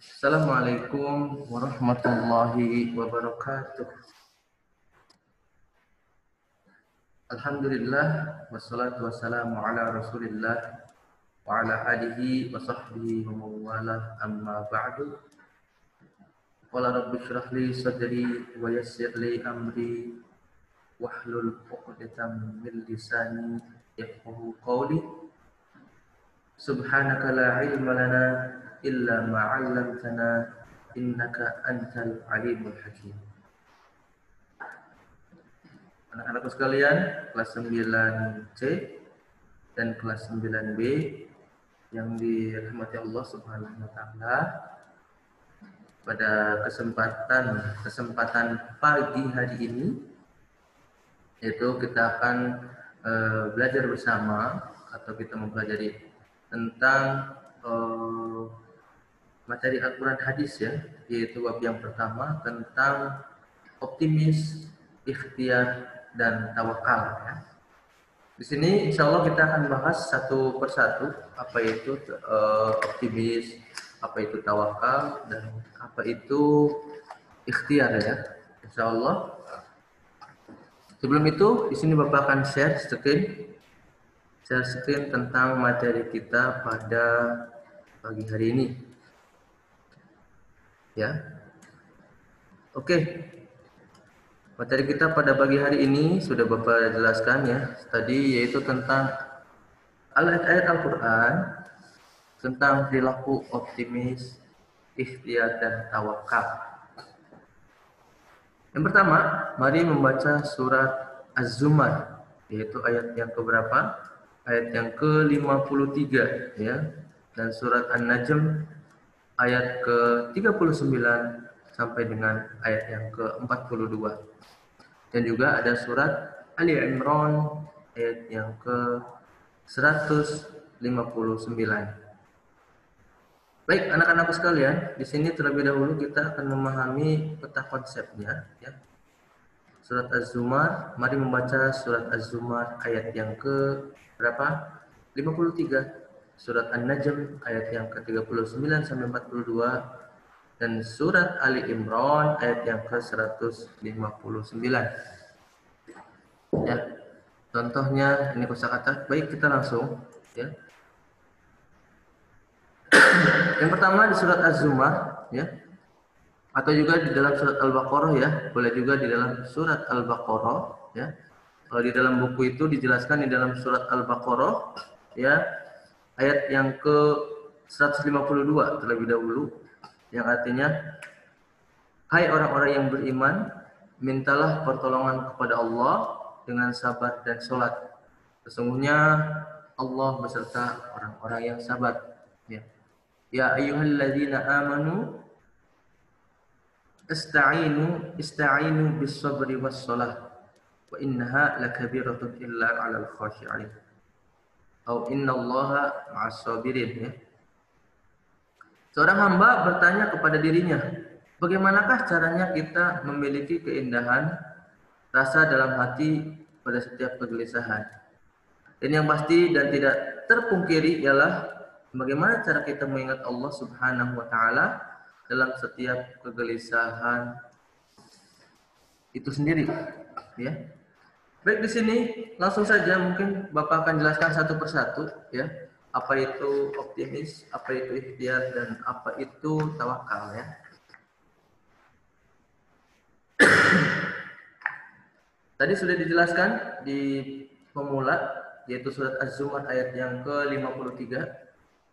Assalamualaikum warahmatullahi wabarakatuh. Alhamdulillah wassalatu wassalamu ala Rasulillah wa ala alihi wa sahbihi wa mawalah amma ba'du. Qala rabbi shrah li sadri wa yassir li amri wahlul 'uqdatam min lisani yafqahu qawli. Subhanaka la ilma lana illa ma 'allamtana innaka antal alimul hakim. Anak-anakku sekalian, kelas 9C dan kelas 9B yang dirahmati Allah Subhanahu wa taala. Pada kesempatan pagi hari ini yaitu kita akan belajar bersama atau kita mempelajari tentang materi Al-Qur'an hadis ya, yaitu bab yang pertama tentang optimis, ikhtiar dan tawakal ya. Di sini insya Allah kita akan bahas satu persatu apa itu optimis, apa itu tawakal, dan apa itu ikhtiar ya. Insya Allah. Sebelum itu, di sini Bapak akan share screen tentang materi kita pada pagi hari ini. Ya. Oke. Materi kita pada pagi hari ini sudah Bapak jelaskan ya tadi, yaitu tentang ayat-ayat Al-Quran tentang perilaku optimis, ikhtiar dan tawakal. Yang pertama, mari membaca surat Az-Zumar, yaitu ayat yang keberapa? Ayat yang ke-53 ya, dan surat An-Najm ayat ke-39 sampai dengan ayat yang ke-42. Dan juga ada surat Ali Imran ayat yang ke-159. Baik, anak-anakku sekalian, di sini terlebih dahulu kita akan memahami peta konsepnya ya. Surat Az-Zumar, mari membaca surat Az-Zumar ayat yang ke berapa? 53. Surat An-Najm ayat yang ke-39 sampai 42 dan surat Ali Imran ayat yang ke-159. Ya. Contohnya ini kosakata. Baik, kita langsung ya. Yang pertama di surat Az-Zumar ya. Atau juga di dalam surat Al-Baqarah ya. Boleh juga di dalam surat Al-Baqarah ya. Kalau di dalam buku itu dijelaskan di dalam surat Al-Baqarah ya, ayat yang ke-152 terlebih dahulu, yang artinya, hai orang-orang yang beriman, mintalah pertolongan kepada Allah dengan sabar dan sholat. Sesungguhnya Allah beserta orang-orang yang sabar. Ya, ya ayyuhalladzina amanu ista'inu bis sabri was shalah wa innaha lakabiratun illa 'alal khashi'in. Atau innallaha ma'as sabirin ya. Seorang hamba bertanya kepada dirinya, bagaimanakah caranya kita memiliki keindahan rasa dalam hati pada setiap kegelisahan? Dan yang pasti dan tidak terpungkiri ialah bagaimana cara kita mengingat Allah Subhanahu wa taala dalam setiap kegelisahan itu sendiri, ya. Baik, di sini langsung saja mungkin Bapak akan jelaskan satu persatu ya. Apa itu optimis, apa itu ikhtiar, dan apa itu tawakal ya. Tadi sudah dijelaskan di pemula, yaitu surat Az-Zumar ayat yang ke-53.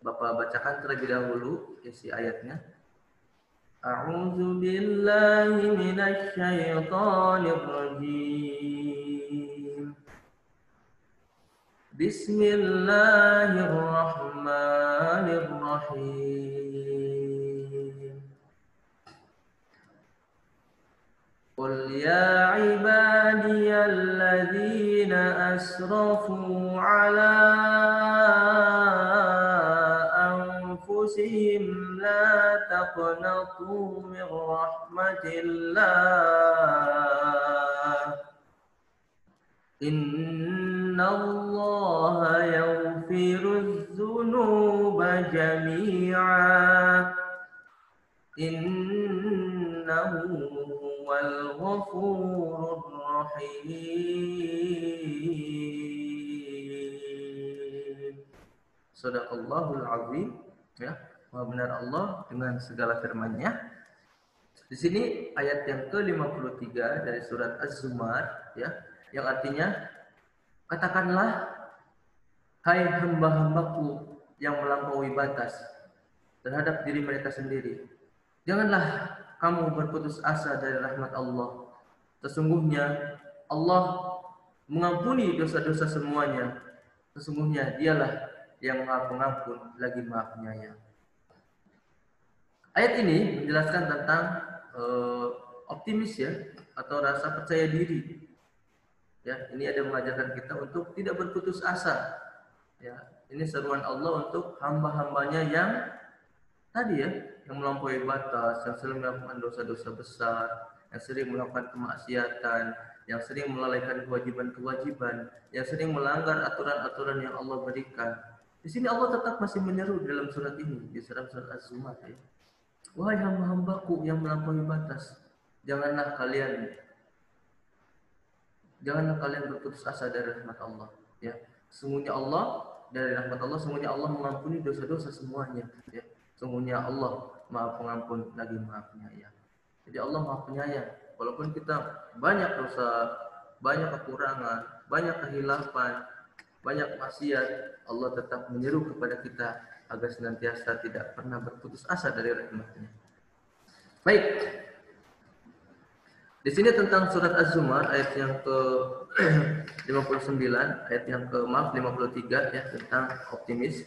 Bapak bacakan terlebih dahulu isi ayatnya. A'udzu billahi minasy syaithanir rajim. Bismillahirrahmanirrahim. Qul ya ibadiyalladzina asrafu ala anfusihim la taqnatu min rahmatillah. Innallaha yaghfirudz dzunuba jami'a innahu huwal ghafurur rahim. Shadaqallahul azim. Ya, Maha benar Allah dengan segala firman-Nya. Di sini ayat yang ke-53 dari surat Az-Zumar, ya, yang artinya, katakanlah, hai hamba-hambaku yang melampaui batas terhadap diri mereka sendiri, janganlah kamu berputus asa dari rahmat Allah. Sesungguhnya Allah mengampuni dosa-dosa semuanya. Sesungguhnya Dialah yang Maha Pengampun lagi Maha Penyayang. Ayat ini menjelaskan tentang optimis, ya, atau rasa percaya diri. Ya, ini ada mengajarkan kita untuk tidak berputus asa. Ya, ini seruan Allah untuk hamba-hambanya yang tadi, ya, yang melampaui batas, yang sering melakukan dosa-dosa besar, yang sering melakukan kemaksiatan, yang sering melalaikan kewajiban-kewajiban, yang sering melanggar aturan-aturan yang Allah berikan. Di sini Allah tetap masih menyeru dalam surat ini, di surat Az-Zumar, ya. Wahai hamba-hambaku yang melampaui batas, janganlah kalian berputus asa dari rahmat Allah. Ya, sesungguhnya Allah dari rahmat Allah, sesungguhnya Allah mengampuni dosa-dosa semuanya. Ya, sesungguhnya Allah Maha Pengampun lagi Maha Penyayang. Jadi Allah Maha Penyayang. Walaupun kita banyak dosa, banyak kekurangan, banyak kehilapan, banyak maksiat, Allah tetap menyeru kepada kita agar senantiasa tidak pernah berputus asa dari rahmat-Nya. Baik. Di sini tentang surat Az-Zumar ayat yang ke-59, ayat yang 53, ya, tentang optimis.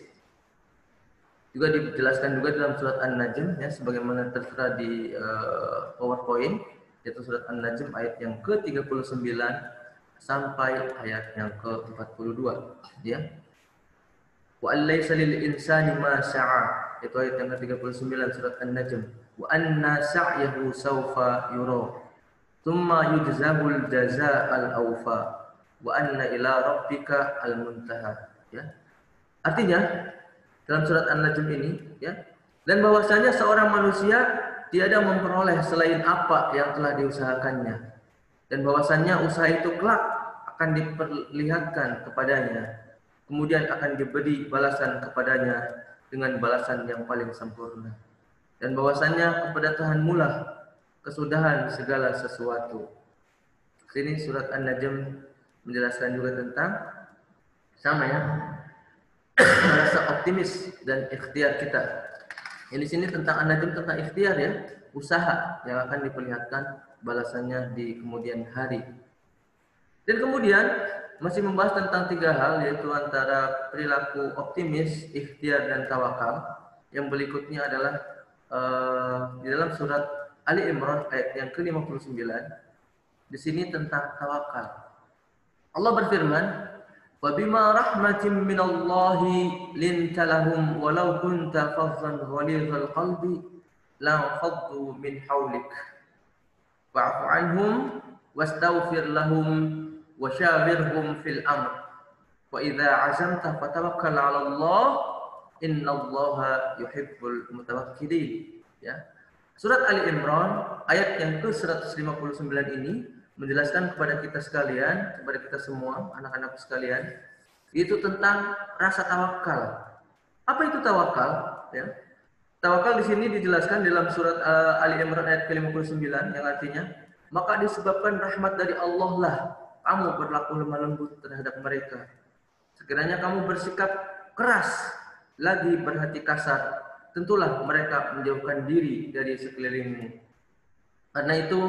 Juga dijelaskan juga dalam surat An-Najm, ya, sebagaimana tertera di PowerPoint, yaitu surat An-Najm ayat yang ke-39 sampai ayat yang ke-42, ya. Wa allaysa lil insani ma sa'a, itu ayat yang ke-39 surat An-Najm. Wa anna sa'yahu sawfa yura, thumma yujzahul jazaa'al awfa, wa anna ila rabbika al-muntaha, ya. Artinya dalam surat An-Najm ini, ya, dan bahwasanya seorang manusia tiada memperoleh selain apa yang telah diusahakannya, dan bahwasanya usaha itu kelak akan diperlihatkan kepadanya, kemudian akan diberi balasan kepadanya dengan balasan yang paling sempurna, dan bahwasanya kepada Tuhanmu lah kesudahan segala sesuatu. Sini surat An-Najm menjelaskan juga tentang sama, ya, rasa optimis dan ikhtiar kita. Ini sini tentang An-Najm tentang ikhtiar, ya, usaha yang akan diperlihatkan balasannya di kemudian hari. Dan kemudian masih membahas tentang 3 hal, yaitu antara perilaku optimis, ikhtiar, dan tawakal. Yang berikutnya adalah di dalam surat Ali Imran ayat yang ke-59. Di sini tentang tawakal. Allah berfirman, "Wa bima rahmatin minallahi linta lahum walau kunta fazzan ghalidhal qalbi la faddu min hawlik fa'fu anhum wastaghfir lahum wasyawirhum fil amr wa idza 'azamta fatawakkal 'ala Allah innallaha yuhibbul mutawakkilin." Ya. Surat Ali Imran ayat yang ke-159 ini menjelaskan kepada kita sekalian, kepada kita semua, anak-anak sekalian, itu tentang rasa tawakal. Apa itu tawakal? Ya. Tawakal di sini dijelaskan dalam surat Ali Imran ayat ke-59 yang artinya, maka disebabkan rahmat dari Allah lah kamu berlaku lemah lembut terhadap mereka. Sekiranya kamu bersikap keras, lagi berhati kasar, tentulah mereka menjauhkan diri dari sekelilingmu. Karena itu,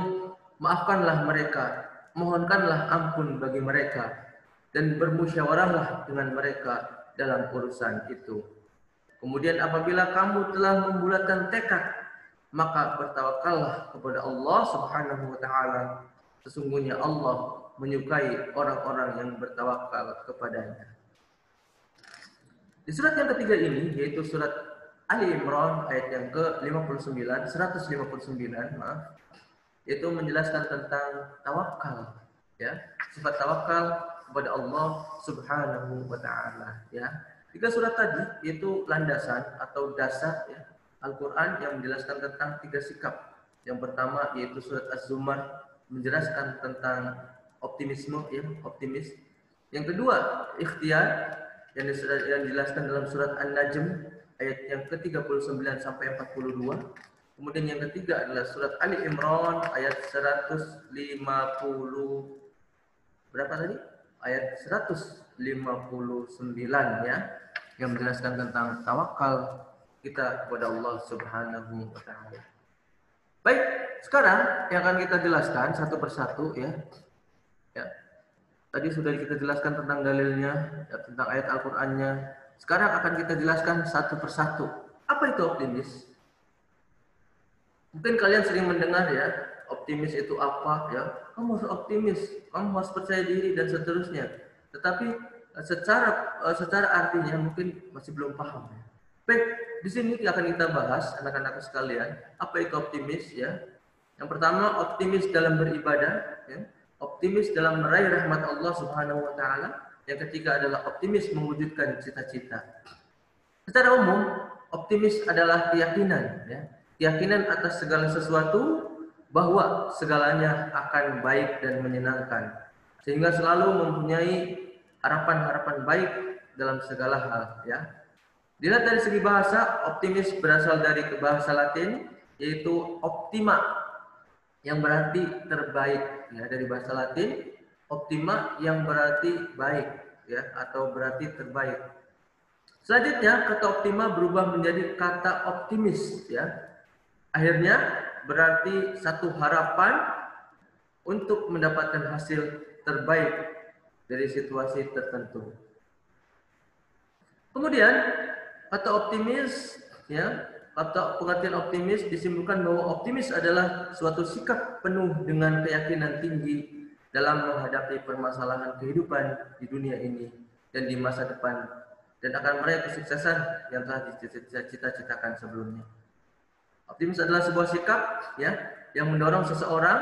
maafkanlah mereka, mohonkanlah ampun bagi mereka, dan bermusyawarahlah dengan mereka dalam urusan itu. Kemudian apabila kamu telah membulatkan tekad, maka bertawakallah kepada Allah Subhanahu wa taala. Sesungguhnya Allah menyukai orang-orang yang bertawakal kepadanya. Di surat yang ketiga ini, yaitu surat Ali Imran ayat yang ke-59, 159, maaf, itu menjelaskan tentang tawakal, ya, sifat tawakal kepada Allah Subhanahu wa taala, ya. 3 surat tadi itu landasan atau dasar, ya, Al-Quran yang menjelaskan tentang 3 sikap. Yang pertama yaitu surat Az-Zumar menjelaskan tentang optimisme, ya, optimis. Yang kedua, ikhtiar yang dijelaskan dalam surat An-Najm ayat yang ke-39 sampai 42. Kemudian yang ketiga adalah surat Ali Imran ayat 150 berapa tadi? Ayat 159 ya, yang menjelaskan tentang tawakal kita kepada Allah Subhanahu wa taala. Baik, sekarang yang akan kita jelaskan satu persatu ya. Ya. Tadi sudah kita jelaskan tentang dalilnya, ya, tentang ayat Al-Qur'annya. Sekarang akan kita jelaskan satu persatu. Apa itu optimis? Mungkin kalian sering mendengar ya, optimis itu apa ya? Kamu harus optimis, kamu harus percaya diri dan seterusnya. Tetapi secara artinya mungkin masih belum paham. Baik, di sini akan kita bahas anak-anak sekalian, apa itu optimis ya? Yang pertama, optimis dalam beribadah, ya. Optimis dalam meraih rahmat Allah Subhanahu wa taala. Yang ketiga adalah optimis mewujudkan cita-cita. Secara umum, optimis adalah keyakinan, ya. Keyakinan atas segala sesuatu bahwa segalanya akan baik dan menyenangkan, sehingga selalu mempunyai harapan-harapan baik dalam segala hal, ya. Dilihat dari segi bahasa, optimis berasal dari bahasa Latin yaitu optima yang berarti terbaik, ya, dari bahasa Latin optima yang berarti baik, ya, atau berarti terbaik. Selanjutnya kata optima berubah menjadi kata optimis, ya. Akhirnya berarti satu harapan untuk mendapatkan hasil terbaik dari situasi tertentu. Kemudian kata optimis, ya, kata pengertian optimis disimpulkan bahwa optimis adalah suatu sikap penuh dengan keyakinan tinggi dalam menghadapi permasalahan kehidupan di dunia ini dan di masa depan, dan akan meraih kesuksesan yang telah dicita-citakan sebelumnya. Optimis adalah sebuah sikap, ya, yang mendorong seseorang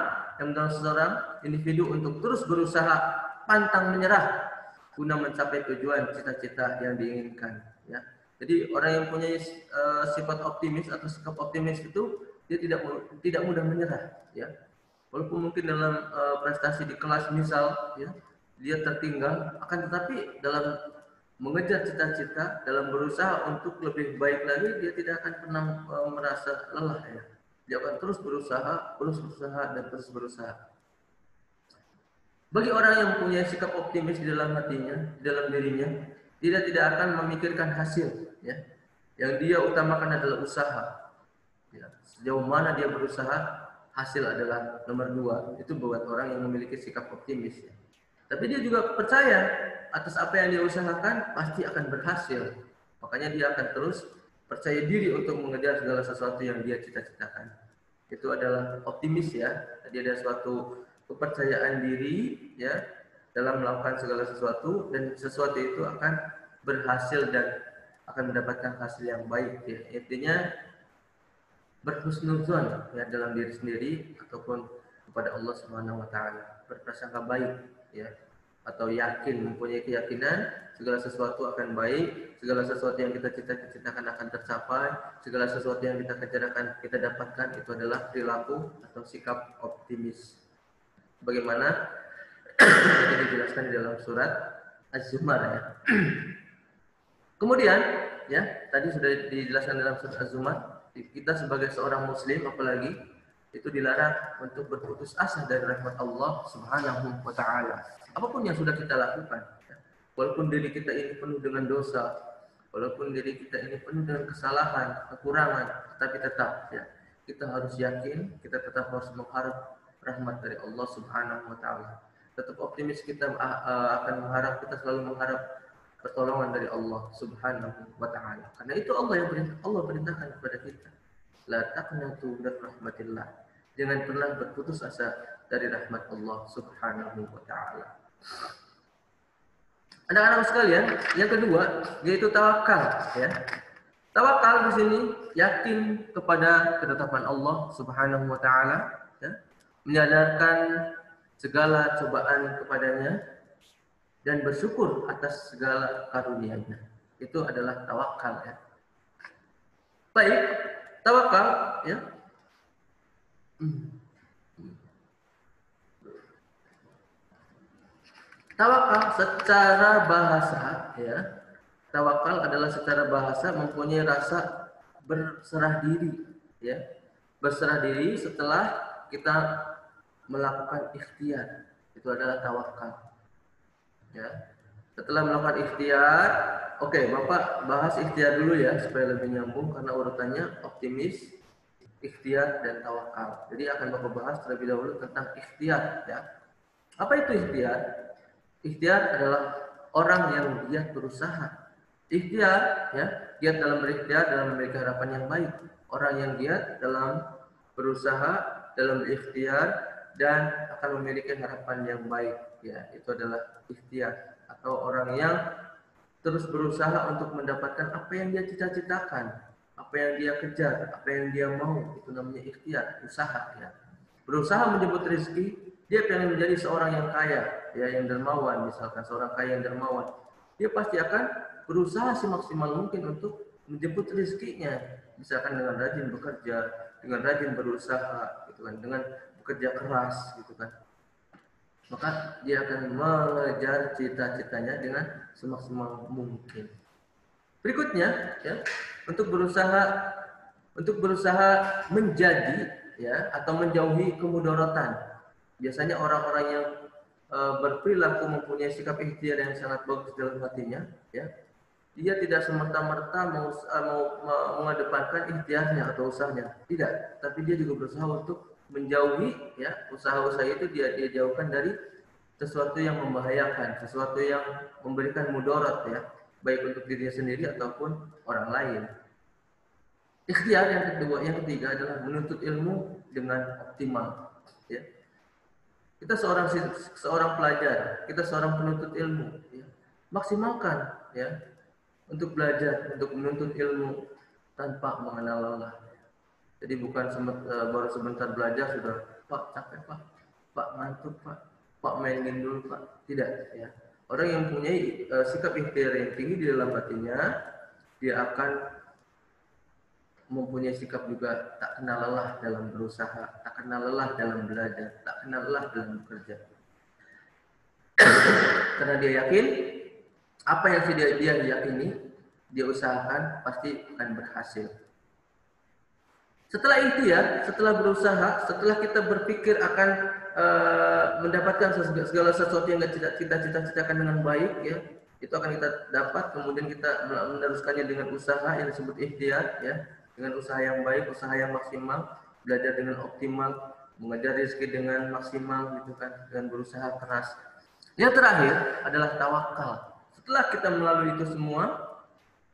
individu untuk terus berusaha pantang menyerah guna mencapai tujuan cita-cita yang diinginkan, ya. Jadi orang yang punya sifat optimis atau sikap optimis itu dia tidak mudah menyerah, ya. Walaupun mungkin dalam prestasi di kelas misal, ya, dia tertinggal, akan tetapi dalam mengejar cita-cita, dalam berusaha untuk lebih baik lagi, dia tidak akan pernah merasa lelah, ya. Dia akan terus berusaha dan terus berusaha. Bagi orang yang punya sikap optimis di dalam hatinya, di dalam dirinya, dia tidak akan memikirkan hasil, ya. Yang dia utamakan adalah usaha. Ya. Sejauh mana dia berusaha, hasil adalah nomor 2. Itu buat orang yang memiliki sikap optimis, ya. Tapi dia juga percaya atas apa yang dia usahakan pasti akan berhasil. Makanya dia akan terus percaya diri untuk mengejar segala sesuatu yang dia cita-citakan. Itu adalah optimis, ya. Jadi ada suatu kepercayaan diri, ya, dalam melakukan segala sesuatu, dan sesuatu itu akan berhasil dan akan mendapatkan hasil yang baik, ya. Intinya berhusnuzon, ya, dalam diri sendiri ataupun kepada Allah Subhanahu wa taala, berprasangka baik, ya, atau yakin, mempunyai keyakinan segala sesuatu akan baik, segala sesuatu yang kita cita-citakan akan tercapai, segala sesuatu yang kita kejar akan kita dapatkan. Itu adalah perilaku atau sikap optimis. Bagaimana tadi dijelaskan di dalam surat Az-Zumar, ya. Kemudian, ya, tadi sudah dijelaskan dalam surat Az-Zumar, kita sebagai seorang muslim apalagi itu dilarang untuk berputus asa dari rahmat Allah Subhanahu wa taala. Apapun yang sudah kita lakukan, ya. Walaupun diri kita ini penuh dengan dosa, walaupun diri kita ini penuh dengan kesalahan, kekurangan, tetapi tetap, ya, kita harus yakin, kita tetap harus mengharap rahmat dari Allah Subhanahu wa taala. Tetap optimis kita akan mengharap, kita selalu mengharap pertolongan dari Allah Subhanahu wa taala. Karena itu Allah perintahkan kepada kita, la taqnatu min rahmatillah. Jangan pernah berputus asa dari rahmat Allah Subhanahu wa taala. Anak-anak sekalian, yang kedua yaitu tawakal, ya. Tawakal di sini yakin kepada ketetapan Allah Subhanahu wa taala, ya. Menyadarkan segala cobaan kepadanya dan bersyukur atas segala karunia-Nya. Itu adalah tawakal, ya. Baik, Tawakal, ya. Tawakal secara bahasa, ya. Tawakal adalah secara bahasa mempunyai rasa berserah diri, ya. Berserah diri setelah kita melakukan ikhtiar. Itu adalah tawakal. Ya. Setelah melakukan ikhtiar, oke, Bapak bahas ikhtiar dulu ya supaya lebih nyambung karena urutannya optimis, ikhtiar dan tawakal. Jadi akan Bapak bahas terlebih dahulu tentang ikhtiar, ya. Apa itu ikhtiar? Ikhtiar adalah orang yang giat berusaha. Ikhtiar, ya, giat dalam berikhtiar dalam memiliki harapan yang baik. Orang yang giat dalam berusaha, dalam berikhtiar dan akan memiliki harapan yang baik, ya, itu adalah ikhtiar. Atau orang yang terus berusaha untuk mendapatkan apa yang dia cita-citakan, apa yang dia kejar, apa yang dia mau, itu namanya ikhtiar, usaha, ya. Berusaha menjemput rezeki, dia pengen menjadi seorang yang kaya, ya, yang dermawan, misalkan seorang kaya yang dermawan, dia pasti akan berusaha semaksimal mungkin untuk menjemput rezekinya, misalkan dengan rajin bekerja, dengan rajin berusaha, gitu kan, dengan bekerja keras, gitu kan. Maka dia akan mengejar cita-citanya dengan semaksimal mungkin. Berikutnya, ya, untuk berusaha menjadi, ya, atau menjauhi kemudaratan. Biasanya orang-orang yang berperilaku mempunyai sikap ikhtiar yang sangat bagus dalam hatinya, ya, dia tidak semerta-merta mau mengedepankan ikhtiarnya atau usahanya, tidak, tapi dia juga berusaha untuk menjauhi, ya, usaha-usaha itu dia jauhkan dari sesuatu yang membahayakan, sesuatu yang memberikan mudarat, ya, baik untuk dirinya sendiri ataupun orang lain. Ikhtiar yang ketiga adalah menuntut ilmu dengan optimal, ya. Kita seorang pelajar, kita seorang penuntut ilmu, ya. Maksimalkan, ya, untuk belajar, untuk menuntut ilmu tanpa mengenal lelah. Jadi bukan baru sebentar belajar sudah, Pak capek Pak ngantuk Pak mainin dulu Pak. Tidak, ya. Orang yang mempunyai sikap ikhtiar yang tinggi di dalam hatinya, dia akan mempunyai sikap juga tak kenal lelah dalam berusaha, tak kenal lelah dalam belajar, tak kenal lelah dalam bekerja. Karena dia yakin apa yang dia yakini, dia usahakan pasti akan berhasil. Setelah ikhtiar, setelah berusaha, setelah kita berpikir akan mendapatkan segala sesuatu yang kita cita-citakan dengan baik, ya, itu akan kita dapat. Kemudian kita meneruskannya dengan usaha yang disebut ikhtiar, ya, dengan usaha yang baik, usaha yang maksimal, belajar dengan optimal, mengejar rezeki dengan maksimal, gitu kan, dengan berusaha keras. Yang terakhir adalah tawakal. Setelah kita melalui itu semua,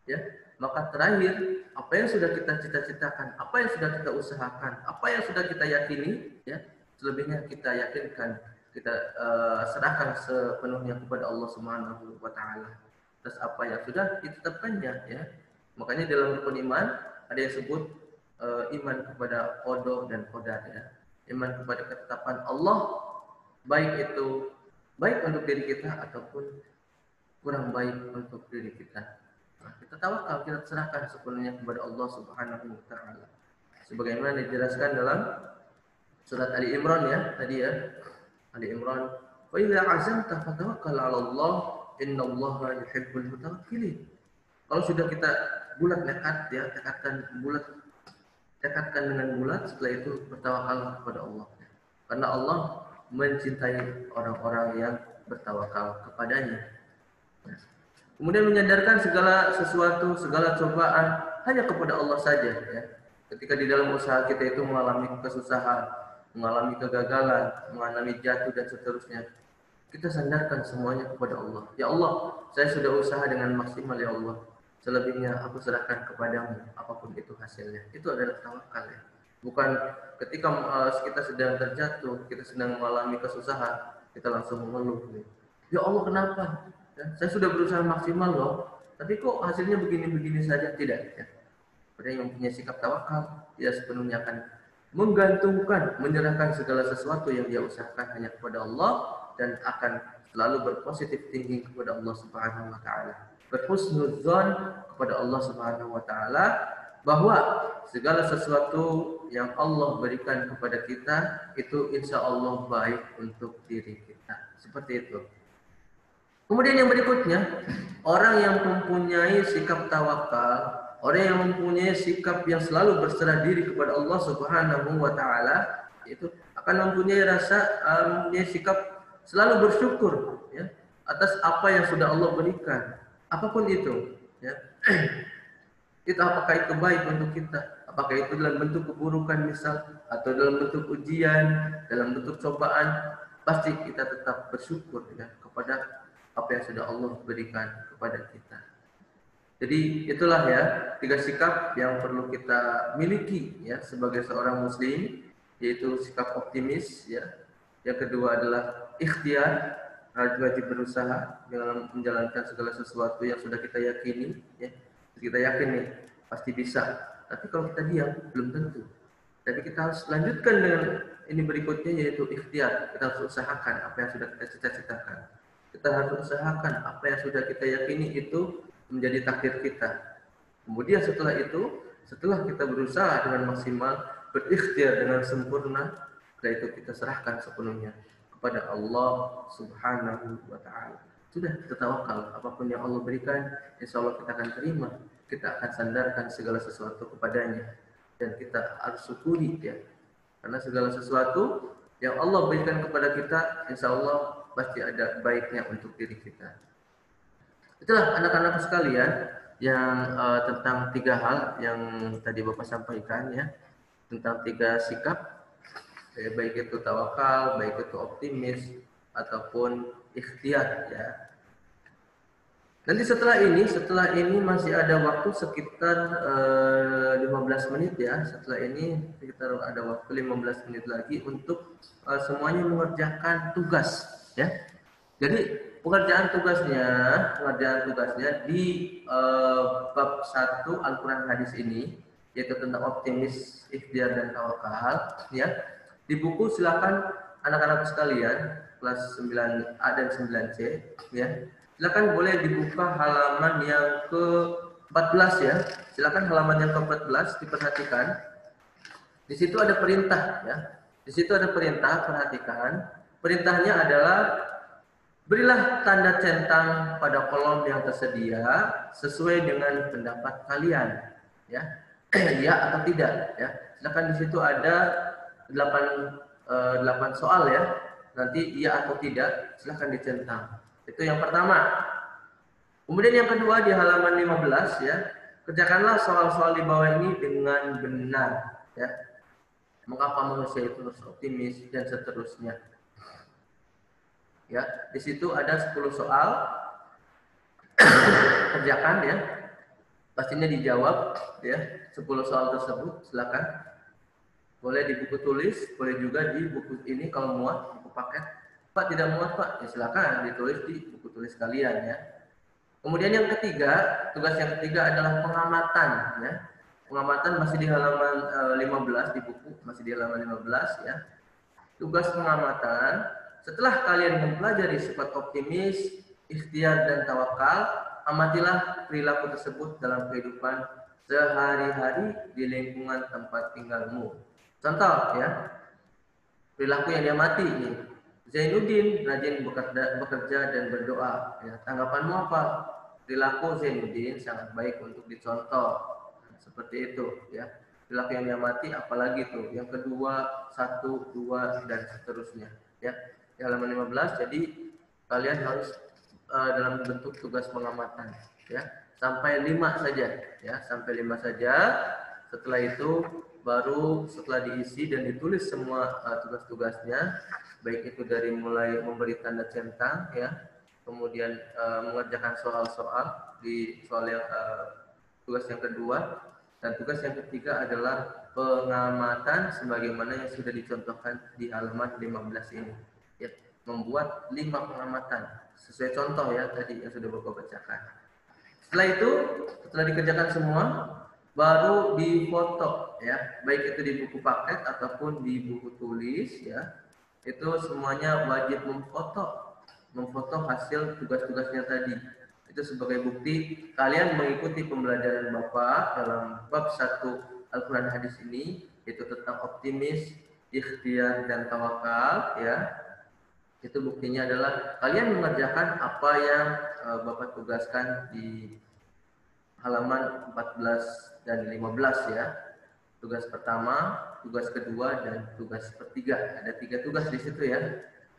ya, maka terakhir apa yang sudah kita cita-citakan, apa yang sudah kita usahakan, apa yang sudah kita yakini, ya, selebihnya kita yakinkan, kita serahkan sepenuhnya kepada Allah Subhanahu wa taala. Terus apa yang sudah ditetapkannya, ya. Makanya dalam rukun iman ada yang sebut iman kepada qada dan qadar, ya. Iman kepada ketetapan Allah, baik itu baik untuk diri kita ataupun kurang baik untuk diri kita. Nah, kita tawakal, kita serahkan sepenuhnya kepada Allah Subhanahu wa taala. Sebagaimana dijelaskan dalam surat Ali Imran, ya, tadi, ya. Ali Imran, "Wa idza azamta fatawakkal 'ala Allah, innallaha yuhibbul mutawakkilin." Kalau sudah kita bulat tekad, ya, tekadkan dengan bulat, setelah itu bertawakal kepada Allah. Karena Allah mencintai orang-orang yang bertawakal kepadanya. Kemudian menyandarkan segala sesuatu, segala cobaan hanya kepada Allah saja, ya. Ketika di dalam usaha kita itu mengalami kesusahan, mengalami kegagalan, mengalami jatuh dan seterusnya, kita sandarkan semuanya kepada Allah. Ya Allah, saya sudah usaha dengan maksimal, ya Allah. Selebihnya aku serahkan kepadamu, apapun itu hasilnya. Itu adalah tawakal, ya. Bukan ketika kita sedang terjatuh, kita sedang mengalami kesusahan, kita langsung mengeluh. Ya Allah, kenapa? Ya, saya sudah berusaha maksimal loh, tapi kok hasilnya begini-begini saja? Tidak, ya. Orang yang mempunyai sikap tawakal, dia sepenuhnya akan menggantungkan, menyerahkan segala sesuatu yang dia usahakan hanya kepada Allah dan akan selalu berpositif tinggi kepada Allah Subhanahu wa taala. Berhusnudzon kepada Allah Subhanahu wa taala bahwa segala sesuatu yang Allah berikan kepada kita itu insya Allah baik untuk diri kita. Seperti itu. Kemudian yang berikutnya, orang yang mempunyai sikap tawakal, orang yang mempunyai sikap yang selalu berserah diri kepada Allah Subhanahu wa taala, itu akan mempunyai mempunyai sikap selalu bersyukur ya atas apa yang sudah Allah berikan. Apapun itu, ya. Itu apakah itu baik untuk kita? Apakah itu dalam bentuk keburukan misal atau dalam bentuk ujian, dalam bentuk cobaan, pasti kita tetap bersyukur ya kepada apa yang sudah Allah berikan kepada kita. Jadi itulah ya 3 sikap yang perlu kita miliki ya sebagai seorang muslim, yaitu sikap optimis ya. Yang kedua adalah ikhtiar, wajib berusaha dalam menjalankan segala sesuatu yang sudah kita yakini ya. Kita yakin nih pasti bisa. Tapi kalau kita diam belum tentu. Tapi kita harus lanjutkan dengan ini berikutnya yaitu ikhtiar. Kita harus usahakan apa yang sudah kita cita-citakan. Kita harus usahakan apa yang sudah kita yakini itu menjadi takdir kita. Kemudian setelah itu, setelah kita berusaha dengan maksimal, berikhtiar dengan sempurna, setelah itu kita serahkan sepenuhnya kepada Allah Subhanahu wa taala. Sudah, kita tawakal, apapun yang Allah berikan, insya Allah kita akan terima. Kita akan sandarkan segala sesuatu kepadanya dan kita harus syukuri ya. Karena segala sesuatu yang Allah berikan kepada kita, insya Allah pasti ada baiknya untuk diri kita. Itulah anak-anak sekalian yang tentang 3 hal yang tadi Bapak sampaikan ya, tentang 3 sikap, ya, baik itu tawakal, baik itu optimis ataupun ikhtiar ya. Nanti setelah ini masih ada waktu sekitar 15 menit ya. Setelah ini sekitar ada waktu 15 menit lagi untuk semuanya mengerjakan tugas ya. Jadi pengerjaan tugasnya di bab 1 Al-Quran hadis ini, yaitu tentang optimis, ikhtiar dan tawakal ya. Di buku silakan anak-anak sekalian kelas 9A dan 9C ya. Silakan boleh dibuka halaman yang ke-14 ya. Silakan halaman yang ke-14 diperhatikan. Di situ ada perintah ya. Di situ ada perintah, perhatikan. Perintahnya adalah berilah tanda centang pada kolom yang tersedia sesuai dengan pendapat kalian ya. Ya atau tidak ya. Silakan di situ ada 8 soal ya. Nanti iya atau tidak silakan dicentang. Itu yang pertama. Kemudian yang kedua di halaman 15 ya, kerjakanlah soal-soal di bawah ini dengan benar ya. Mengapa manusia itu harus optimis dan seterusnya. Ya, di situ ada 10 soal. Kerjakan ya. Pastinya dijawab ya, 10 soal tersebut silakan. Boleh di buku tulis, boleh juga di buku ini kalau muat, buku paket. Pak tidak muat Pak, ya silakan ditulis di buku tulis kalian ya. Kemudian yang ketiga, tugas yang ketiga adalah pengamatan ya. Pengamatan masih di halaman 15 di buku, masih di halaman 15 ya. Tugas pengamatan, setelah kalian mempelajari sifat optimis, ikhtiar dan tawakal, amatilah perilaku tersebut dalam kehidupan sehari-hari di lingkungan tempat tinggalmu. Contoh ya, perilaku yang diamati nih. Zainuddin rajin bekerja dan berdoa. Ya, tanggapanmu apa? Perilaku Zainuddin sangat baik untuk dicontoh. Seperti itu, ya. Perilaku yang diamati, apalagi tuh? Yang kedua, 1, 2 dan seterusnya. Ya, di halaman 15. Jadi kalian harus dalam bentuk tugas pengamatan. Ya, sampai 5 saja. Ya, sampai 5 saja. Setelah itu baru setelah diisi dan ditulis semua tugas-tugasnya, baik itu dari mulai memberi tanda centang ya, kemudian mengerjakan soal-soal di soal yang tugas yang kedua, dan tugas yang ketiga adalah pengamatan sebagaimana yang sudah dicontohkan di halaman 15 ini ya, membuat 5 pengamatan sesuai contoh ya tadi yang sudah Bapak bacakan. Setelah itu, setelah dikerjakan semua, baru difoto ya, baik itu di buku paket ataupun di buku tulis ya. Itu semuanya wajib memfoto hasil tugas-tugasnya tadi. Itu sebagai bukti kalian mengikuti pembelajaran Bapak dalam bab 1 Al-Quran hadis ini, itu tentang optimis, ikhtiar dan tawakal, ya. Itu buktinya adalah kalian mengerjakan apa yang Bapak tugaskan di halaman 14 dan 15 ya. Tugas pertama, tugas kedua, dan tugas ketiga. Ada 3 tugas di situ ya.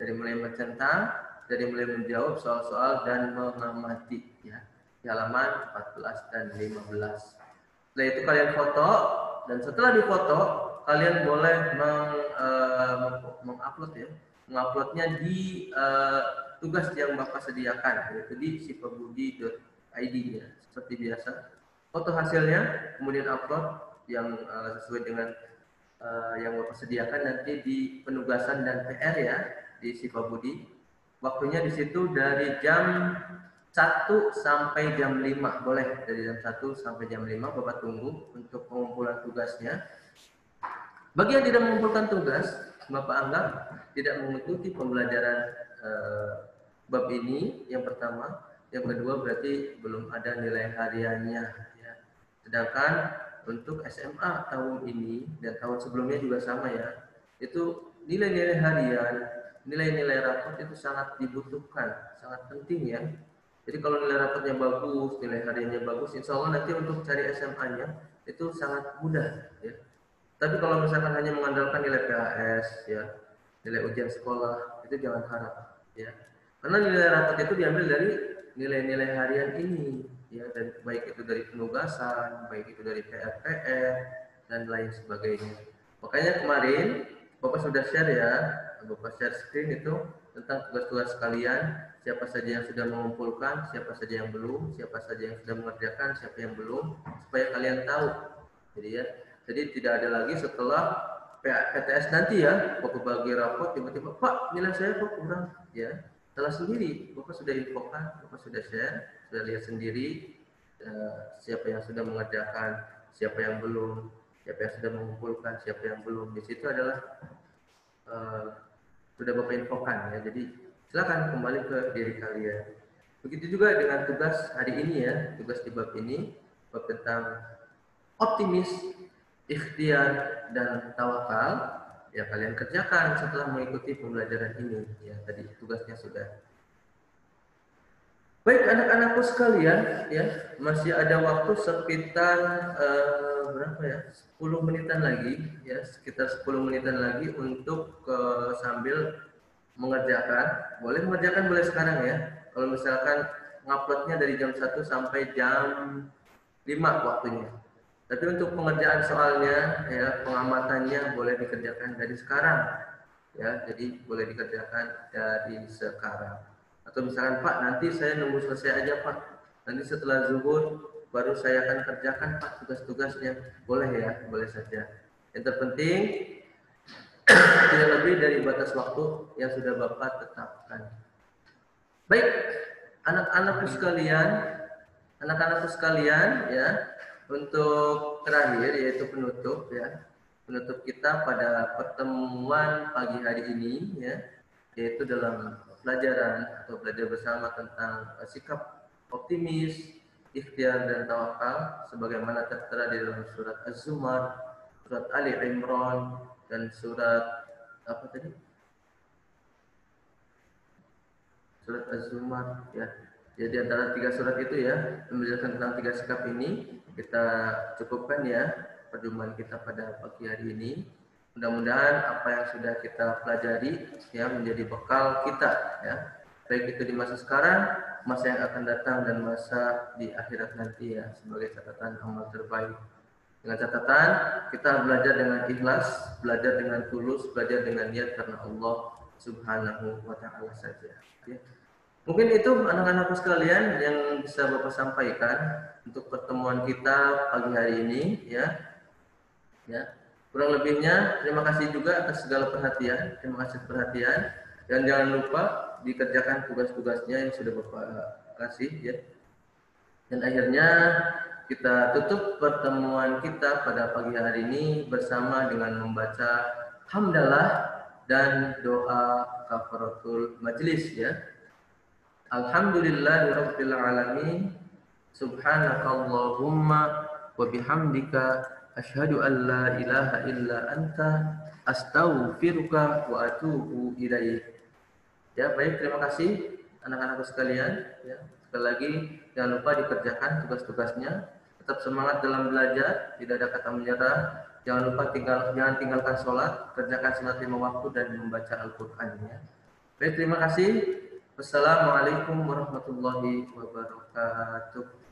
Dari mulai mencentang, dari mulai menjawab soal-soal dan mengamati ya. Di halaman 14 dan 15. Setelah itu kalian foto, dan setelah difoto kalian boleh mengupload ya. Menguploadnya di tugas yang Bapak sediakan, yaitu di sifabudi.id ya. Seperti biasa. Foto hasilnya, kemudian upload yang sesuai dengan yang Bapak sediakan nanti di penugasan dan PR ya di Sifabudi. Waktunya di situ dari jam 1 sampai jam 5. Boleh dari jam 1 sampai jam 5 Bapak tunggu untuk pengumpulan tugasnya. Bagi yang tidak mengumpulkan tugas, Bapak anggap tidak mengikuti pembelajaran bab ini yang pertama. Yang kedua berarti belum ada nilai hariannya ya. Sedangkan untuk SMA tahun ini dan tahun sebelumnya juga sama ya, itu nilai-nilai harian, nilai-nilai raport itu sangat dibutuhkan, sangat penting ya. Jadi kalau nilai raportnya bagus, nilai hariannya bagus, insya Allah nanti untuk cari SMA-nya itu sangat mudah ya. Tapi kalau misalkan hanya mengandalkan nilai PAS ya, nilai ujian sekolah, itu jangan harap ya. Karena nilai raport itu diambil dari nilai-nilai harian ini ya, dan baik itu dari penugasan, baik itu dari PR dan lain sebagainya. Makanya kemarin Bapak sudah share ya, Bapak share screen itu tentang tugas-tugas kalian, siapa saja yang sudah mengumpulkan, siapa saja yang belum, siapa saja yang sudah mengerjakan, siapa yang belum, supaya kalian tahu. Jadi tidak ada lagi setelah PTS nanti ya, Bapak bagi raport tiba-tiba, Pak nilai saya kok kurang ya. Salah sendiri, Bapak sudah infokan, Bapak sudah share, sudah lihat sendiri siapa yang sudah mengerjakan, siapa yang belum, siapa yang sudah mengumpulkan, siapa yang belum. Di situ adalah sudah Bapak infokan ya. Jadi silakan kembali ke diri kalian. Begitu juga dengan tugas hari ini ya, tugas di bab ini, bab tentang optimis, ikhtiar dan tawakal. Ya kalian kerjakan setelah mengikuti pembelajaran ini ya, tadi tugasnya sudah. Baik anak-anakku sekalian ya, masih ada waktu sekitar berapa ya, 10 menitan lagi ya, sekitar 10 menitan lagi untuk sambil mengerjakan. Boleh mengerjakan, boleh sekarang ya. Kalau misalkan nguploadnya dari jam 1 sampai jam 5 waktunya. Tapi untuk pengerjaan soalnya, ya pengamatannya boleh dikerjakan dari sekarang, ya. Jadi boleh dikerjakan dari sekarang. Atau misalkan Pak, nanti saya nunggu selesai aja Pak. Nanti setelah zuhur baru saya akan kerjakan Pak tugas-tugasnya. Boleh ya, boleh saja. Yang terpenting tidak lebih dari batas waktu yang sudah Bapak tetapkan. Baik, anak-anakku sekalian, ya. Untuk terakhir yaitu penutup ya. Penutup kita pada pertemuan pagi hari ini ya, yaitu dalam pelajaran atau belajar bersama tentang sikap optimis, ikhtiar dan tawakal sebagaimana tertera di dalam surat Az-Zumar, surat Ali Imran dan surat apa tadi? Surat Az-Zumar ya. Jadi antara 3 surat itu ya, menjelaskan tentang 3 sikap ini, kita cukupkan ya perjumpaan kita pada pagi hari ini. Mudah-mudahan apa yang sudah kita pelajari ya menjadi bekal kita ya. Baik itu di masa sekarang, masa yang akan datang dan masa di akhirat nanti ya, sebagai catatan amal terbaik. Dengan catatan kita belajar dengan ikhlas, belajar dengan tulus, belajar dengan niat karena Allah Subhanahu wa taala saja ya. Mungkin itu anak-anakku sekalian yang bisa Bapak sampaikan untuk pertemuan kita pagi hari ini ya. Ya. Kurang lebihnya terima kasih juga atas segala perhatian, terima kasih perhatian, dan jangan lupa dikerjakan tugas-tugasnya yang sudah Bapak kasih ya. Dan akhirnya kita tutup pertemuan kita pada pagi hari ini bersama dengan membaca hamdalah dan doa kafaratul majelis ya. Alhamdulillahirabbil alamin. Subhanakallahumma wa bihamdika Asyhadu an la ilaha illa anta astaghfiruka wa atubu ilaik. Ya, baik, terima kasih anak-anakku sekalian. Ya, sekali lagi jangan lupa dikerjakan tugas-tugasnya. Tetap semangat dalam belajar, tidak ada kata menyerah. Jangan lupa jangan tinggalkan sholat, kerjakan sholat 5 waktu dan membaca Al-Qur'annya. Baik, terima kasih. Wassalamualaikum warahmatullahi wabarakatuh.